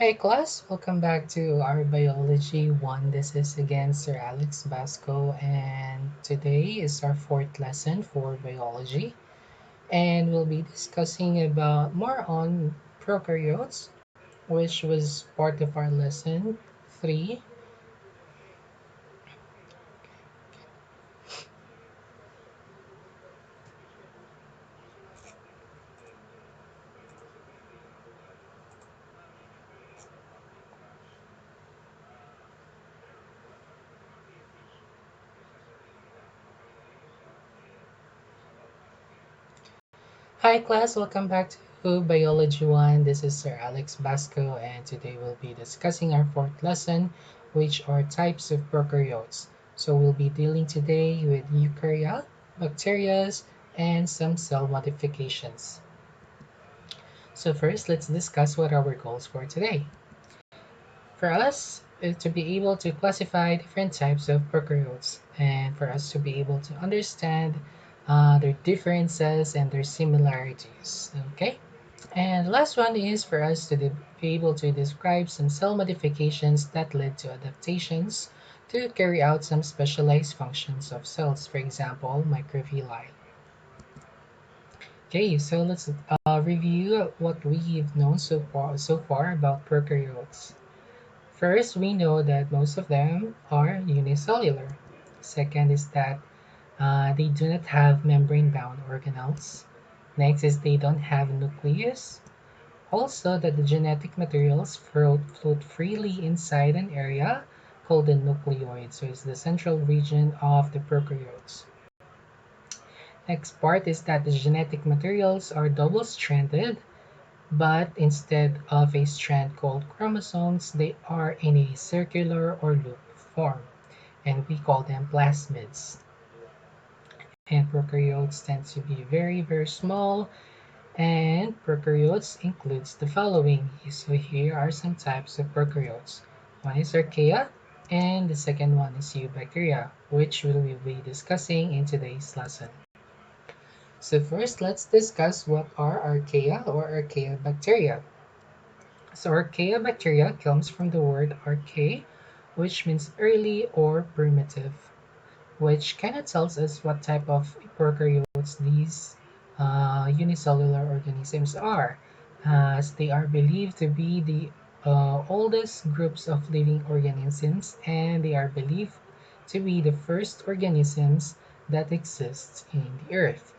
Hey class, welcome back to our Biology 1. This is again Sir Alex Basco, and today is our fourth lesson for biology. And we'll be discussing about more on prokaryotes, which was part of our lesson 3. Hi class, welcome back to Biology 1. This is Sir Alex Basco, and today we'll be discussing our fourth lesson, which are types of prokaryotes. So we'll be dealing today with eukarya, bacteria, and some cell modifications. So first, let's discuss what are our goals for today. For us, is to be able to classify different types of prokaryotes, and for us to be able to understand their differences and their similarities. Okay. And the last one is for us to be able to describe some cell modifications that led to adaptations to carry out some specialized functions of cells, for example, microvilli. Okay, so let's review what we've known so far about prokaryotes. First, we know that most of them are unicellular. Second is that they do not have membrane-bound organelles. Next is they don't have nucleus. Also, that the genetic materials float freely inside an area called the nucleoid, so it's the central region of the prokaryotes. Next part is that the genetic materials are double-stranded, but instead of a strand called chromosomes, they are in a circular or loop form, and we call them plasmids. And prokaryotes tend to be very, very small, and prokaryotes includes the following. So here are some types of prokaryotes. One is Archaea, and the second one is Eubacteria, which we will be discussing in today's lesson. So first, let's discuss what are Archaea or Archaea bacteria. So Archaea bacteria comes from the word archae, which means early or primitive, which kind of tells us what type of prokaryotes these unicellular organisms are, as they are believed to be the oldest groups of living organisms, and they are believed to be the first organisms that exist in the earth.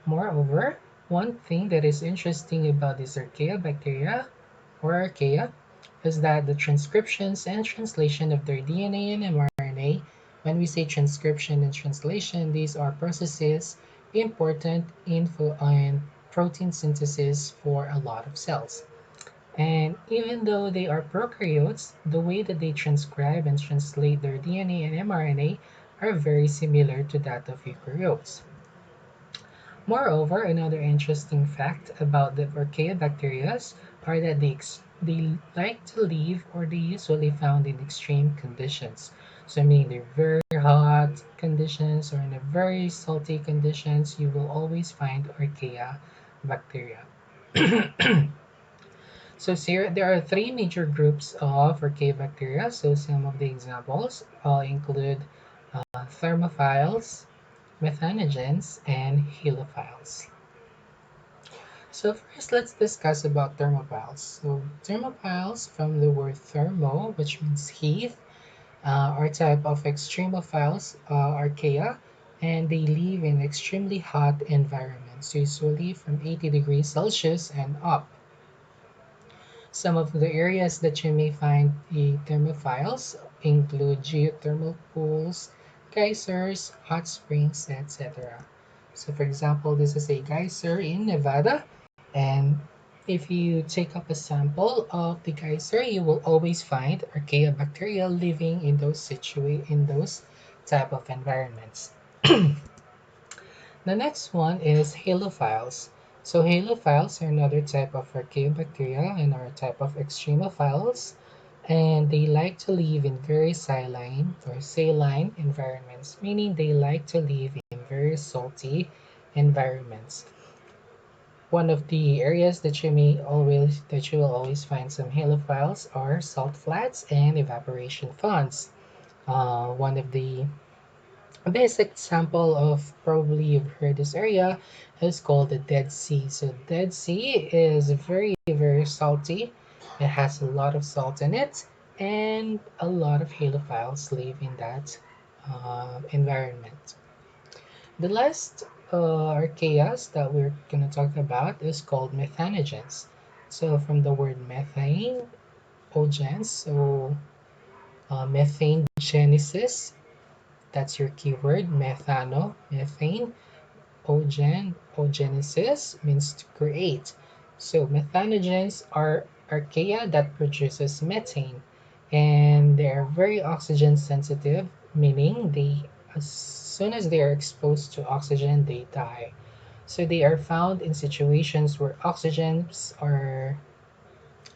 Moreover, one thing that is interesting about these archaea bacteria or archaea is that the transcriptions and translation of their DNA and mRNA, when we say transcription and translation, these are processes important in protein synthesis for a lot of cells. And even though they are prokaryotes, the way that they transcribe and translate their DNA and mRNA are very similar to that of eukaryotes. Moreover, another interesting fact about the Archaeobacterias are that they like to live or they usually found in extreme conditions. So meaning they're very hot conditions or in a very salty conditions, you will always find Archaea bacteria. So here, there are three major groups of Archaeobacteria. So some of the examples include thermophiles, methanogens, and halophiles. So first, let's discuss about thermophiles. So thermophiles, from the word thermo, which means heat, are type of extremophiles, archaea, and they live in extremely hot environments, usually from 80 degrees Celsius and up. Some of the areas that you may find the thermophiles include geothermal pools, geysers, hot springs, etc. So for example, this is a geyser in Nevada, and if you take up a sample of the geyser, you will always find archaea bacteria living in those type of environments. The next one is halophiles. So halophiles are another type of archaeobacteria and are a type of extremophiles, and they like to live in very saline environments, meaning they like to live in very salty environments. One of the areas that you will always find some halophiles are salt flats and evaporation ponds. One of the basic example of probably you've heard this area is called the Dead Sea. So Dead Sea is very salty. It has a lot of salt in it, and a lot of halophiles live in that environment. The last archaeas that we're going to talk about is called methanogens. So from the word methane, ogens, so methane genesis, that's your keyword, methano, methane, ogenesis means to create. So methanogens are archaea that produces methane, and they are very oxygen sensitive, meaning they as soon as they are exposed to oxygen, they die. So they are found in situations where oxygens are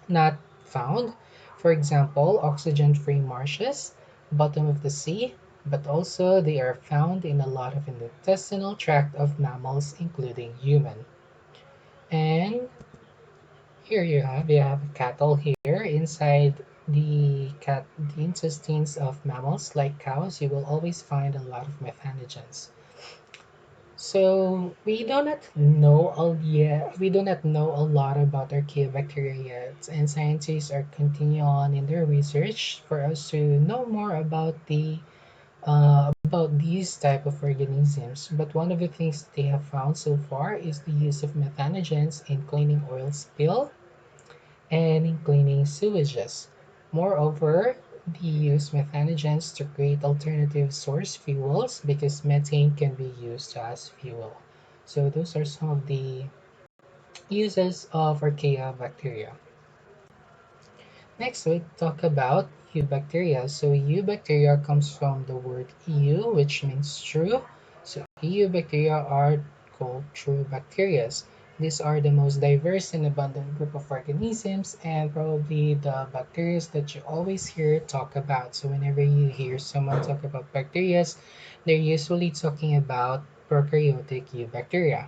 not found. For example, oxygen-free marshes, bottom of the sea, but also they are found in a lot of the intestinal tract of mammals, including human. And here you have cattle here inside the intestines of mammals like cows. You will always find a lot of methanogens. So we do not know a lot about archaeobacteria yet, and scientists are continuing on in their research for us to know more about these type of organisms. But one of the things they have found so far is the use of methanogens in cleaning oil spill and in cleaning sewages. Moreover, they use methanogens to create alternative source fuels because methane can be used as fuel. So those are some of the uses of archaea bacteria. Next, we talk about eubacteria. So eubacteria comes from the word eu, which means true. So eubacteria are called true bacteria. These are the most diverse and abundant group of organisms and probably the bacteria that you always hear talk about. So whenever you hear someone talk about bacteria, they're usually talking about prokaryotic eubacteria,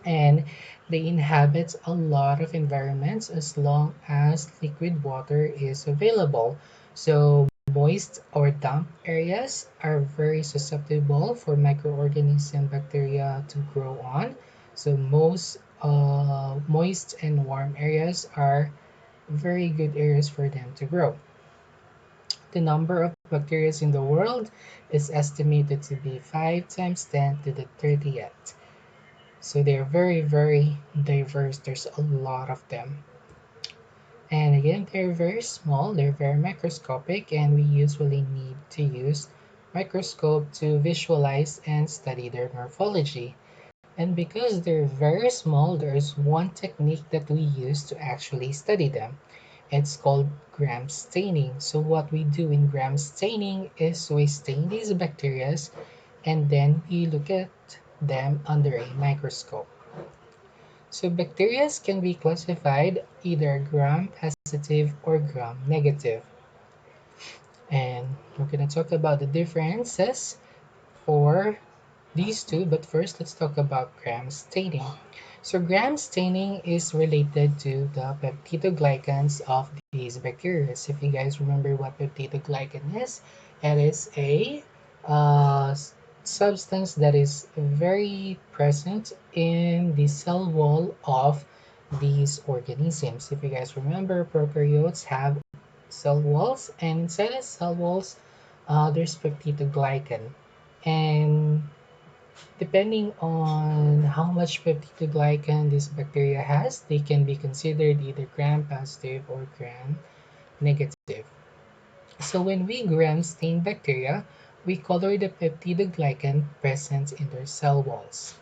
and they inhabit a lot of environments as long as liquid water is available. So moist or damp areas are very susceptible for microorganism bacteria to grow on. So most moist and warm areas are very good areas for them to grow. The number of bacteria in the world is estimated to be 5 times 10 to the 30th. So they're very diverse. There's a lot of them. And again, they're very small, they're very microscopic, and we usually need to use microscope to visualize and study their morphology. And because they're very small, there's one technique that we use to actually study them. It's called gram staining. So what we do in gram staining is we stain these bacteria and then we look at them under a microscope. So bacteria can be classified either gram-positive or gram-negative. And we're going to talk about the differences for these two, but first let's talk about gram staining. So gram staining is related to the peptidoglycans of these bacteria. So if you guys remember what peptidoglycan is, it is a uh, substance that is very present in the cell wall of these organisms. If you guys remember, prokaryotes have cell walls, and inside the cell walls, there's peptidoglycan. And depending on how much peptidoglycan this bacteria has, they can be considered either gram-positive or gram-negative. So when we gram stain bacteria, we color the peptidoglycan present in their cell walls.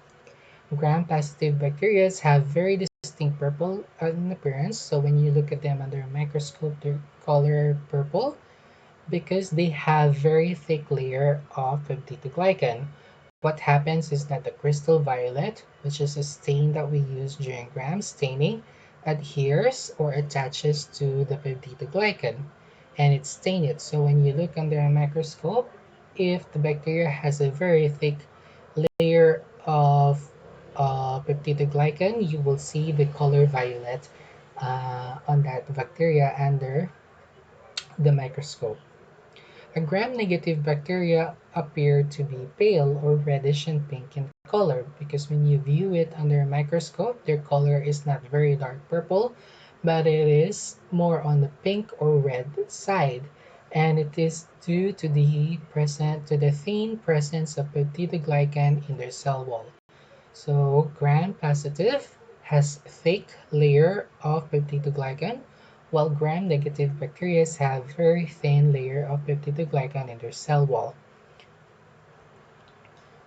Gram-positive bacteria have very distinct purple in appearance, so when you look at them under a microscope, their color purple because they have very thick layer of peptidoglycan. What happens is that the crystal violet, which is a stain that we use during gram staining, adheres or attaches to the peptidoglycan and it stains it. So when you look under a microscope, if the bacteria has a very thick layer of peptidoglycan, you will see the color violet on that bacteria under the microscope. A gram-negative bacteria appear to be pale or reddish and pink in color because when you view it under a microscope, their color is not very dark purple, but it is more on the pink or red side. And it is due to the thin presence of peptidoglycan in their cell wall. So gram-positive has thick layer of peptidoglycan, while gram-negative bacteria have very thin layer of peptidoglycan in their cell wall.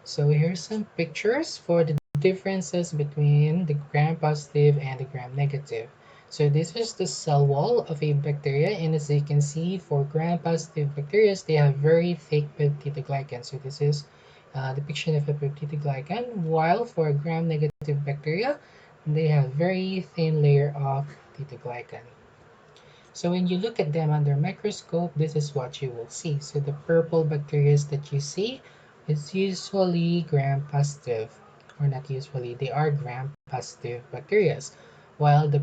So here's some pictures for the differences between the gram-positive and the gram-negative. So this is the cell wall of a bacteria, and as you can see, for gram-positive bacteria, they have very thick peptidoglycan. So this is depiction of a peptidoglycan, while for gram-negative bacteria, they have very thin layer of peptidoglycan. So when you look at them under microscope, this is what you will see. So the purple bacteria that you see is usually gram-positive, or not usually, they are gram-positive bacteria, while the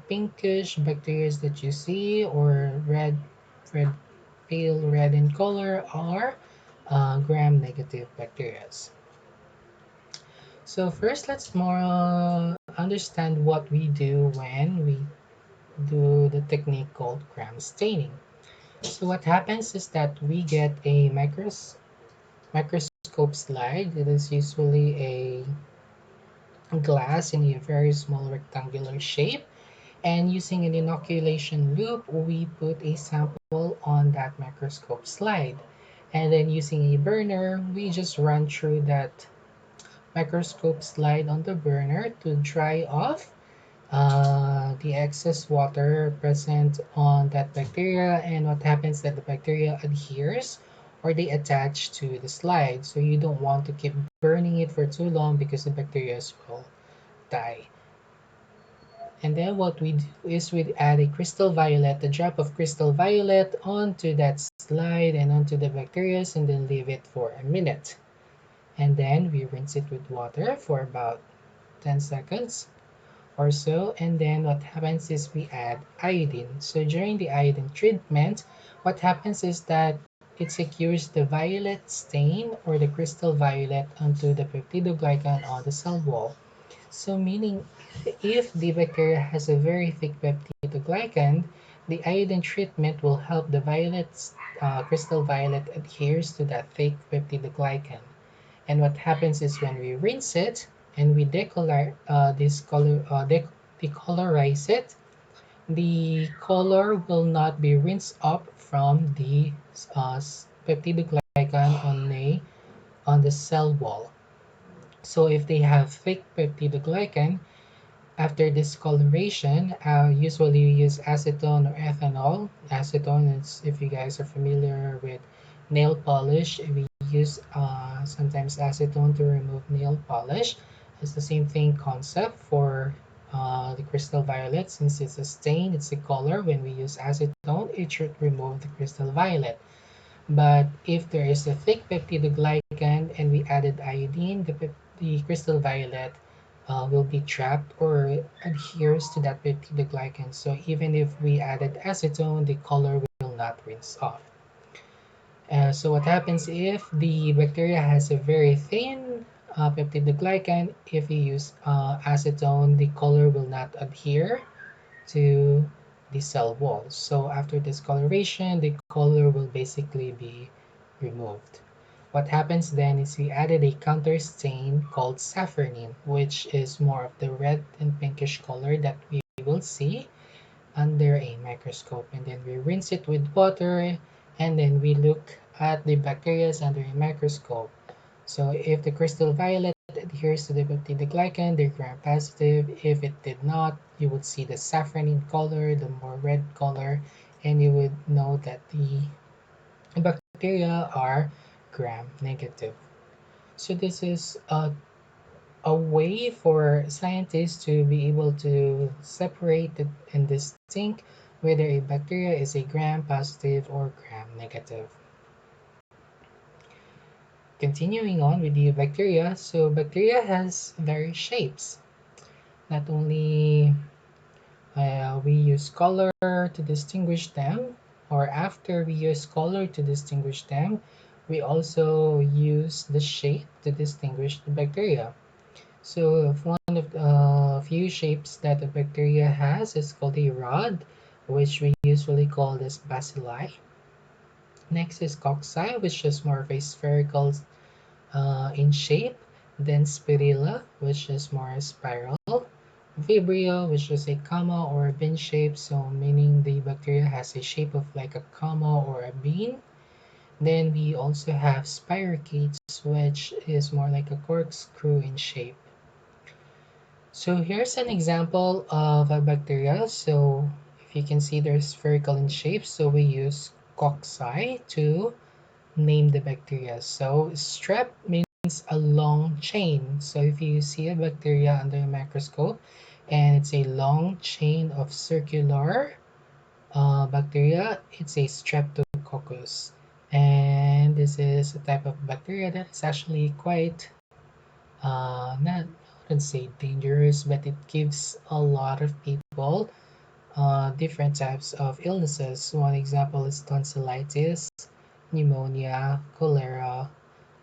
pinkish bacteria that you see, or red, pale red in color, are gram-negative bacteria. So first, let's more understand what we do when we do the technique called gram staining. So what happens is that we get a microscope slide. It is usually a glass in a very small rectangular shape. And using an inoculation loop, we put a sample on that microscope slide. And then using a burner, we just run through that microscope slide on the burner to dry off the excess water present on that bacteria, and what happens that the bacteria adheres or they attach to the slide, so you don't want to keep burning it for too long because the bacteria will die. And then what we do is we add a drop of crystal violet onto that slide and onto the bacteria, and then leave it for a minute, and then we rinse it with water for about 10 seconds or so, and then what happens is we add iodine. So during the iodine treatment, what happens is that it secures the violet stain or the crystal violet onto the peptidoglycan on the cell wall. So meaning if the bacteria has a very thick peptidoglycan, the iodine treatment will help the crystal violet adheres to that thick peptidoglycan. And what happens is when we rinse it and we decolorize it, the color will not be rinsed up from the peptidoglycan on the cell wall. So if they have thick peptidoglycan, after discoloration, usually we use acetone or ethanol. Acetone is, if you guys are familiar with nail polish, we use sometimes acetone to remove nail polish. It's the same thing concept for the crystal violet. Since it's a stain, it's a color. When we use acetone, it should remove the crystal violet. But if there is a thick peptidoglycan and we added iodine, the crystal violet will be trapped or adheres to that peptidoglycan. So even if we added acetone, the color will not rinse off. So what happens if the bacteria has a very thin peptidoglycan? If you use acetone, the color will not adhere to the cell walls. So after discoloration, the color will basically be removed. What happens then is we added a counter stain called safranin, which is more of the red and pinkish color that we will see under a microscope. And then we rinse it with water, and then we look at the bacteria under a microscope. So if the crystal violet adheres to the peptidoglycan, they're gram-positive. If it did not, you would see the safranin color, the more red color, and you would know that the bacteria are gram-negative. So this is a way for scientists to be able to separate and distinct whether a bacteria is a gram-positive or gram-negative. Continuing on with the bacteria, so bacteria has various shapes. Not only we use color to distinguish them, or after we use color to distinguish them, we also use the shape to distinguish the bacteria. So one of the few shapes that a bacteria has is called a rod, which we usually call this bacilli. Next is cocci, which is more of a spherical in shape. Then spirilla, which is more spiral. Vibrio, which is a comma or a bean shape, so meaning the bacteria has a shape of like a comma or a bean. Then we also have spirochetes, which is more like a corkscrew in shape. So here's an example of a bacteria. So if you can see they're spherical in shape, so we use cocci to name the bacteria. So strep means a long chain. So if you see a bacteria under a microscope and it's a long chain of circular bacteria, it's a streptococcus. And this is a type of bacteria that is actually quite not, I wouldn't say dangerous, but it gives a lot of people different types of illnesses. One example is tonsillitis, pneumonia, cholera,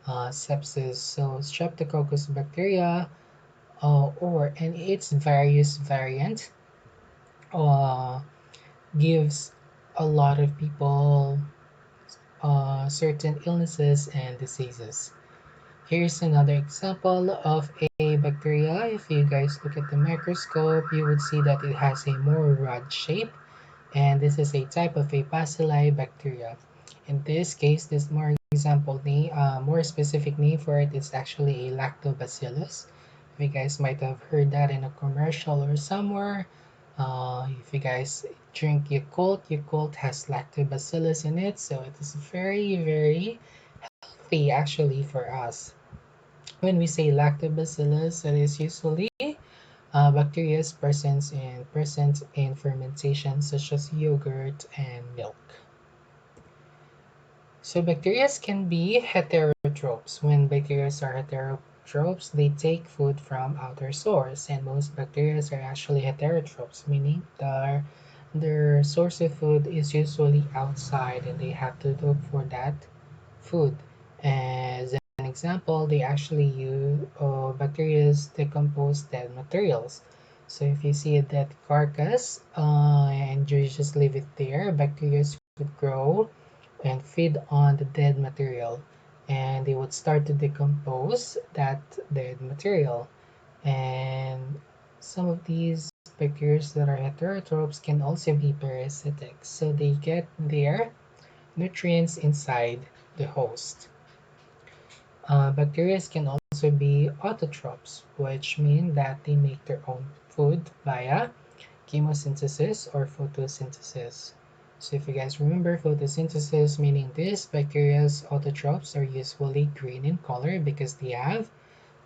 sepsis. So streptococcus bacteria, or and its various variant, uh, gives a lot of people certain illnesses and diseases. Here's another example of a bacteria. If you guys look at the microscope, you would see that it has a more rod shape, and this is a type of a bacilli bacteria. In this case, this more example name, more specific name for it is actually a lactobacillus. If you guys might have heard that in a commercial or somewhere, if you guys drink Yakult has lactobacillus in it, so it is very, very healthy actually for us. When we say lactobacillus, it is usually bacteria present in fermentation such as yogurt and milk. So bacteria can be heterotrophs. When bacteria are heterotrophs, they take food from outer source, and most bacteria are actually heterotrophs, meaning their source of food is usually outside, and they have to look for that food. As an example, they actually use bacteria decompose dead materials. So if you see a dead carcass and you just leave it there, bacteria would grow and feed on the dead material, and they would start to decompose that dead material. And some of these bacteria that are heterotrophs can also be parasitic, so they get their nutrients inside the host. Bacteria can also be autotrophs, which mean that they make their own food via chemosynthesis or photosynthesis. So if you guys remember photosynthesis, meaning this bacteria's autotrophs are usually green in color because they have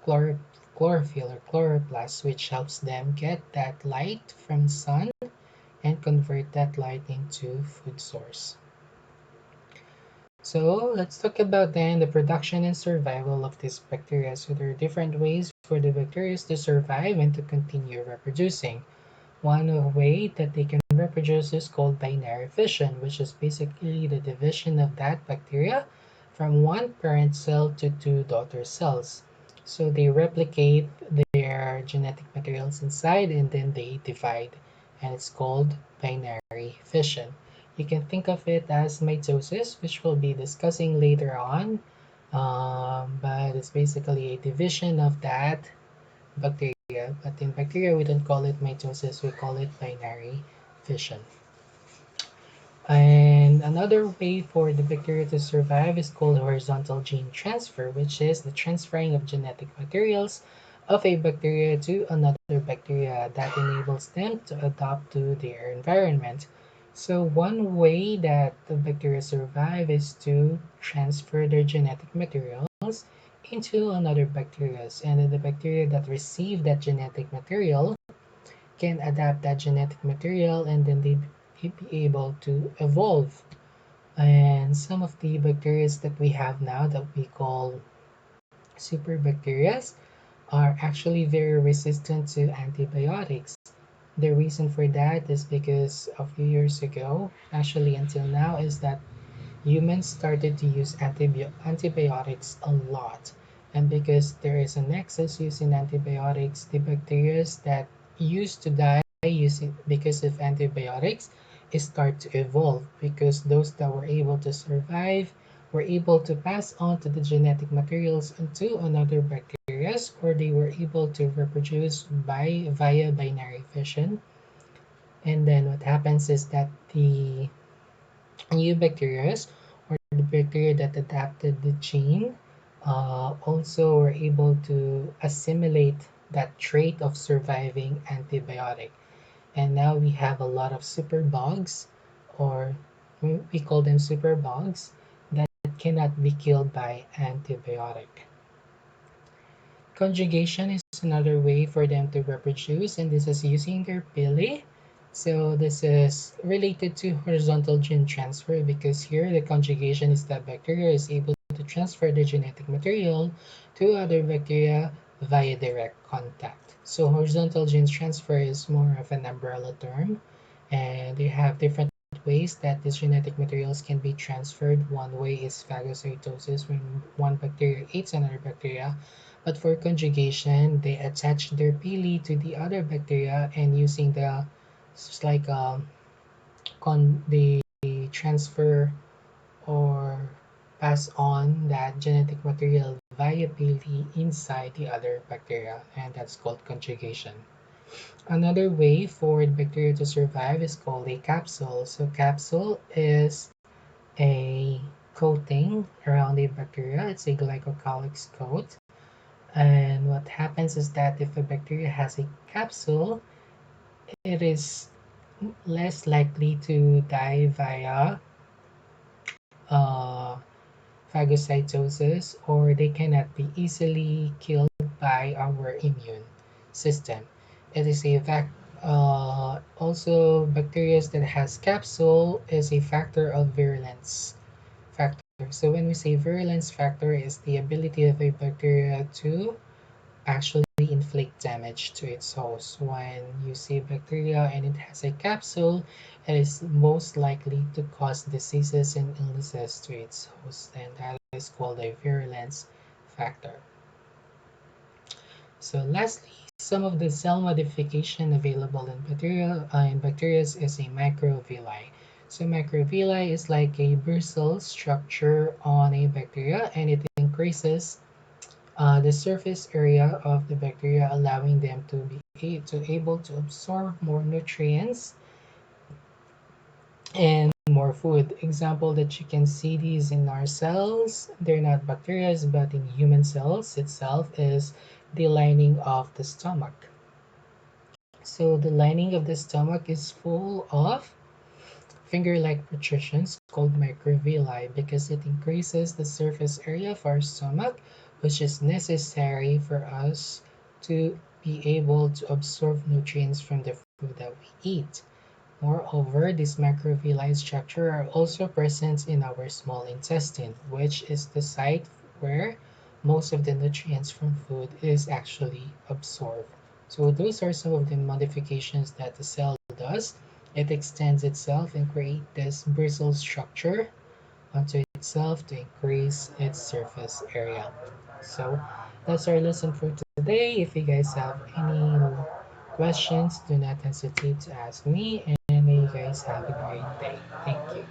chlor- chlorophyll or chloroplast, which helps them get that light from sun and convert that light into food source. So let's talk about then the production and survival of these bacteria. So there are different ways for the bacteria to survive and to continue reproducing. One way that they can reproduce is called binary fission, which is basically the division of that bacteria from one parent cell to two daughter cells. So they replicate their genetic materials inside and then they divide, and it's called binary fission. You can think of it as mitosis, which we'll be discussing later on, but it's basically a division of that bacteria, but in bacteria we don't call it mitosis, we call it binary fission. And another way for the bacteria to survive is called horizontal gene transfer, which is the transferring of genetic materials of a bacteria to another bacteria that enables them to adapt to their environment. So one way that the bacteria survive is to transfer their genetic materials into another bacteria, and then the bacteria that receive that genetic material can adapt that genetic material, and then they be able to evolve. And some of the bacteria that we have now that we call Superbacteria are actually very resistant to antibiotics. The reason for that is because a few years ago, actually until now, is that humans started to use antibiotics a lot. And because there is an excess use in antibiotics, the bacteria that used to die using because of antibiotics start to evolve, because those that were able to survive were able to pass on to the genetic materials into another bacteria, or they were able to reproduce via binary fission. And then what happens is that the new bacteria, or the bacteria that adapted the gene, also were able to assimilate that trait of surviving antibiotic. And now we have a lot of superbugs, or we call them superbugs, that cannot be killed by antibiotic. Conjugation is another way for them to reproduce, and this is using their pili. So this is related to horizontal gene transfer, because here the conjugation is that bacteria is able to transfer the genetic material to other bacteria via direct contact. So horizontal gene transfer is more of an umbrella term, and they have different ways that these genetic materials can be transferred. One way is phagocytosis, when one bacteria eats another bacteria. But for conjugation, they attach their pili to the other bacteria, and using the, it's like they transfer or pass on that genetic material via pili inside the other bacteria, and that's called conjugation. Another way for the bacteria to survive is called a capsule. So capsule is a coating around the bacteria. It's a glycocalyx coat. And what happens is that if a bacteria has a capsule, it is less likely to die via uh, phagocytosis, or they cannot be easily killed by our immune system. It is a fact. Also, bacteria that has capsule is a factor of virulence factor. So when we say virulence factor, is the ability of a bacteria to actually inflict damage to its host. When you see bacteria and it has a capsule, it is most likely to cause diseases and illnesses to its host, and that is called a virulence factor. So lastly, some of the cell modification available in bacteria is a microvilli. So microvilli is like a bristle structure on a bacteria, and it increases the surface area of the bacteria, allowing them to be able to absorb more nutrients and more food. Example that you can see these in our cells. They're not bacteria, but in human cells itself is the lining of the stomach. So the lining of the stomach is full of finger-like protrusions called microvilli, because it increases the surface area of our stomach, which is necessary for us to be able to absorb nutrients from the food that we eat. Moreover, this microvilli structure are also present in our small intestine, which is the site where most of the nutrients from food is actually absorbed. So those are some of the modifications that the cell does. It extends itself and creates this bristle structure onto itself to increase its surface area. So that's our lesson for today. If you guys have any questions, do not hesitate to ask me, and may you guys have a great day. Thank you.